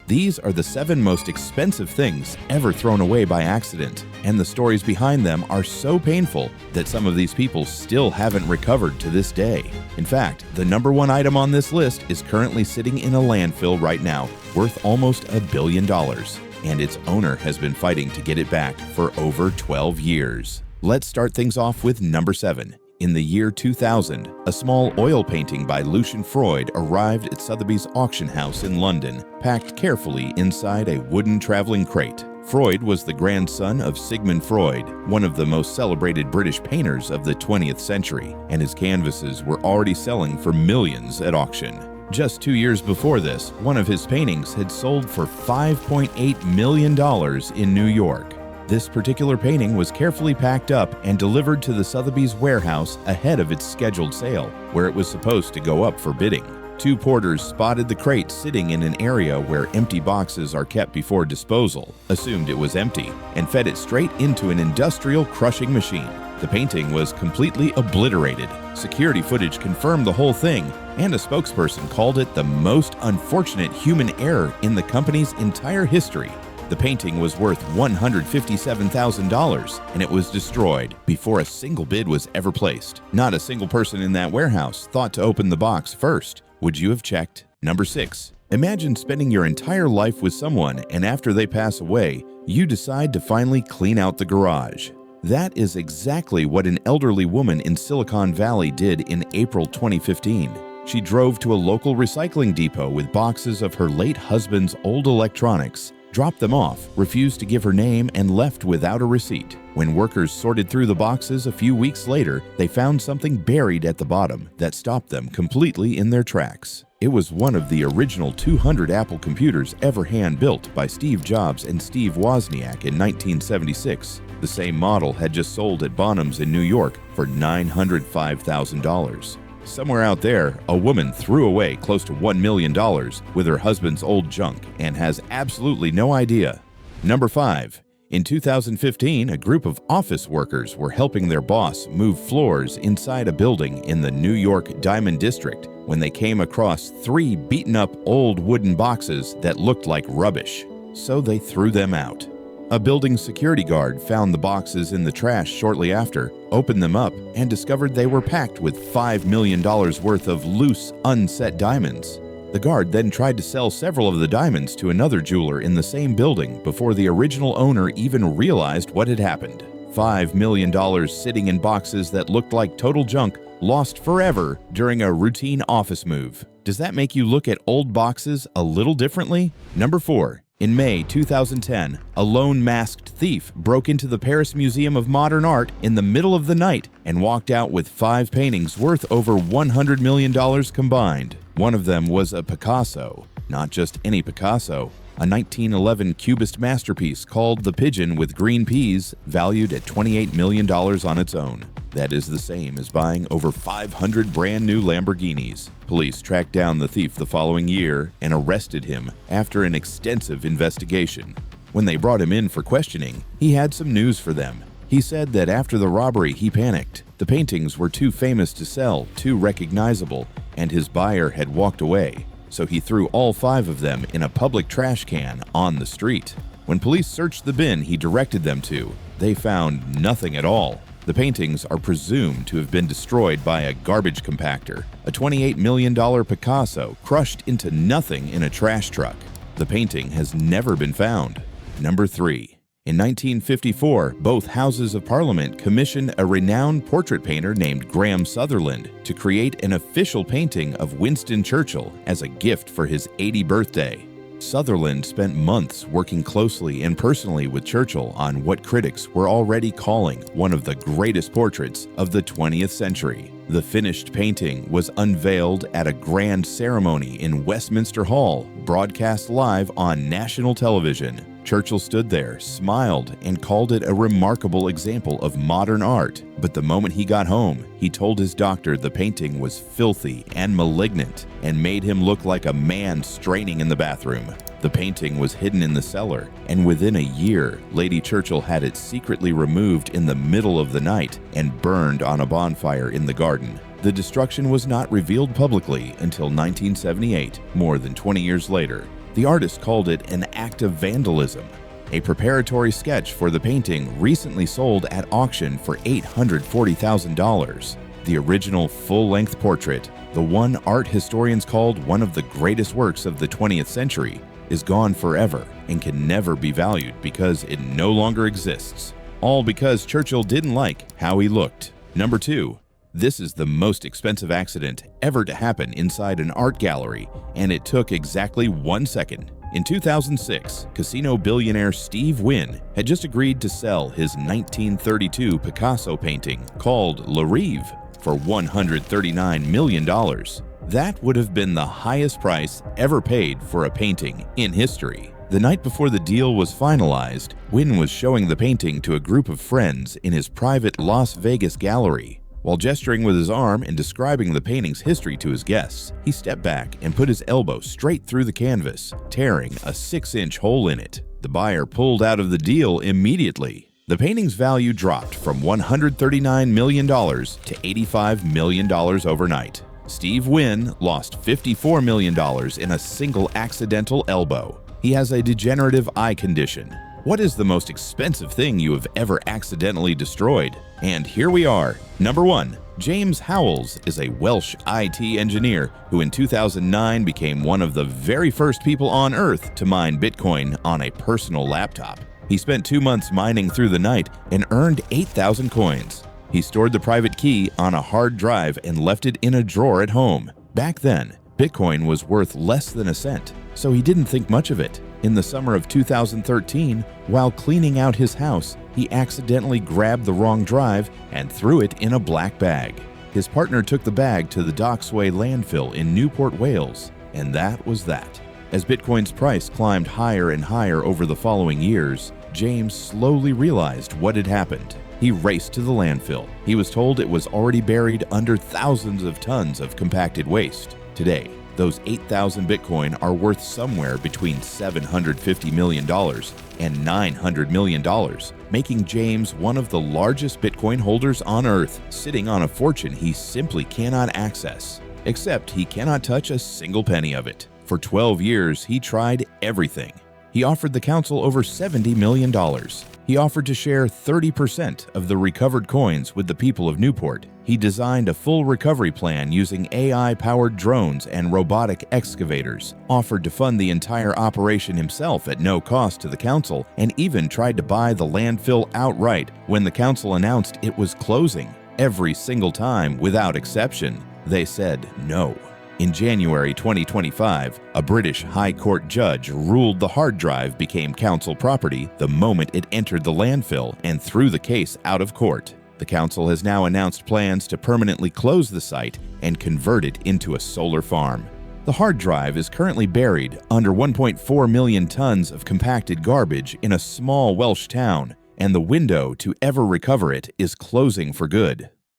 These are the 7 most expensive things ever thrown away by accident, and the stories behind them are so painful that some of these people still haven't recovered to this day. In fact, the number 1 item on this list is currently sitting in a landfill right now, worth almost $1 billion, and its owner has been fighting to get it back for over 12 years. Let's start things off with number 7. In the year 2000, a small oil painting by Lucian Freud arrived at Sotheby's auction house in London, packed carefully inside a wooden traveling crate. Freud was the grandson of Sigmund Freud, one of the most celebrated British painters of the 20th century, and his canvases were already selling for millions at auction. Just 2 years before this, one of his paintings had sold for $5.8 million in New York. This particular painting was carefully packed up and delivered to the Sotheby's warehouse ahead of its scheduled sale, where it was supposed to go up for bidding. 2 porters spotted the crate sitting in an area where empty boxes are kept before disposal, assumed it was empty, and fed it straight into an industrial crushing machine. The painting was completely obliterated. Security footage confirmed the whole thing, and a spokesperson called it the most unfortunate human error in the company's entire history. The painting was worth $157,000, and it was destroyed before a single bid was ever placed. Not a single person in that warehouse thought to open the box first. Would you have checked? Number 6. Imagine spending your entire life with someone, and after they pass away, you decide to finally clean out the garage. That is exactly what an elderly woman in Silicon Valley did in April 2015. She drove to a local recycling depot with boxes of her late husband's old electronics, dropped them off, refused to give her name, and left without a receipt. When workers sorted through the boxes a few weeks later, they found something buried at the bottom that stopped them completely in their tracks. It was one of the original 200 Apple computers ever hand-built by Steve Jobs and Steve Wozniak in 1976. The same model had just sold at Bonham's in New York for $905,000. Somewhere out there, a woman threw away close to $1 million with her husband's old junk and has absolutely no idea. Number 5. In 2015, a group of office workers were helping their boss move floors inside a building in the New York Diamond District when they came across 3 beaten-up old wooden boxes that looked like rubbish. So they threw them out. A building security guard found the boxes in the trash shortly after, opened them up, and discovered they were packed with $5 million worth of loose, unset diamonds. The guard then tried to sell several of the diamonds to another jeweler in the same building before the original owner even realized what had happened. $5 million sitting in boxes that looked like total junk, lost forever during a routine office move. Does that make you look at old boxes a little differently? Number 4. In May 2010, a lone masked thief broke into the Paris Museum of Modern Art in the middle of the night and walked out with 5 paintings worth over $100 million combined. One of them was a Picasso. Not just any Picasso, a 1911 Cubist masterpiece called The Pigeon with Green Peas, valued at $28 million on its own. That is the same as buying over 500 brand new Lamborghinis. Police tracked down the thief the following year and arrested him after an extensive investigation. When they brought him in for questioning, he had some news for them. He said that after the robbery he panicked. The paintings were too famous to sell, too recognizable, and his buyer had walked away. So he threw all 5 of them in a public trash can on the street. When police searched the bin he directed them to, they found nothing at all. The paintings are presumed to have been destroyed by a garbage compactor, a $28 million Picasso crushed into nothing in a trash truck. The painting has never been found. Number 3. In 1954, both Houses of Parliament commissioned a renowned portrait painter named Graham Sutherland to create an official painting of Winston Churchill as a gift for his 80th birthday. Sutherland spent months working closely and personally with Churchill on what critics were already calling one of the greatest portraits of the 20th century. The finished painting was unveiled at a grand ceremony in Westminster Hall, broadcast live on national television. Churchill stood there, smiled, and called it a remarkable example of modern art. But the moment he got home, he told his doctor the painting was filthy and malignant and made him look like a man straining in the bathroom. The painting was hidden in the cellar, and within a year, Lady Churchill had it secretly removed in the middle of the night and burned on a bonfire in the garden. The destruction was not revealed publicly until 1978, more than 20 years later. The artist called it an act of vandalism. A preparatory sketch for the painting recently sold at auction for $840,000. The original full-length portrait, the one art historians called one of the greatest works of the 20th century, is gone forever and can never be valued because it no longer exists. All because Churchill didn't like how he looked. Number 2. This is the most expensive accident ever to happen inside an art gallery, and it took exactly 1 second. In 2006, casino billionaire Steve Wynn had just agreed to sell his 1932 Picasso painting called Le Rêve for $139 million. That would have been the highest price ever paid for a painting in history. The night before the deal was finalized, Wynn was showing the painting to a group of friends in his private Las Vegas gallery. While gesturing with his arm and describing the painting's history to his guests, he stepped back and put his elbow straight through the canvas, tearing a 6-inch hole in it. The buyer pulled out of the deal immediately. The painting's value dropped from $139 million to $85 million overnight. Steve Wynn lost $54 million in a single accidental elbow. He has a degenerative eye condition. What is the most expensive thing you have ever accidentally destroyed? And here we are. Number 1. James Howells is a Welsh IT engineer who in 2009 became one of the very first people on Earth to mine Bitcoin on a personal laptop. He spent 2 months mining through the night and earned 8,000 coins. He stored the private key on a hard drive and left it in a drawer at home. Back then, Bitcoin was worth less than a cent, so he didn't think much of it. In the summer of 2013, while cleaning out his house, he accidentally grabbed the wrong drive and threw it in a black bag. His partner took the bag to the Docksway landfill in Newport, Wales, and that was that. As Bitcoin's price climbed higher and higher over the following years, James slowly realized what had happened. He raced to the landfill. He was told it was already buried under thousands of tons of compacted waste. Today, those 8,000 Bitcoin are worth somewhere between $750 million and $900 million, making James one of the largest Bitcoin holders on Earth, sitting on a fortune he simply cannot access. Except he cannot touch a single penny of it. For 12 years, he tried everything. He offered the council over $70 million. He offered to share 30% of the recovered coins with the people of Newport. He designed a full recovery plan using AI-powered drones and robotic excavators, offered to fund the entire operation himself at no cost to the council, and even tried to buy the landfill outright when the council announced it was closing. Every single time, without exception, they said no. In January 2025, a British High Court judge ruled the hard drive became council property the moment it entered the landfill and threw the case out of court. The council has now announced plans to permanently close the site and convert it into a solar farm. The hard drive is currently buried under 1.4 million tons of compacted garbage in a small Welsh town, and the window to ever recover it is closing for good.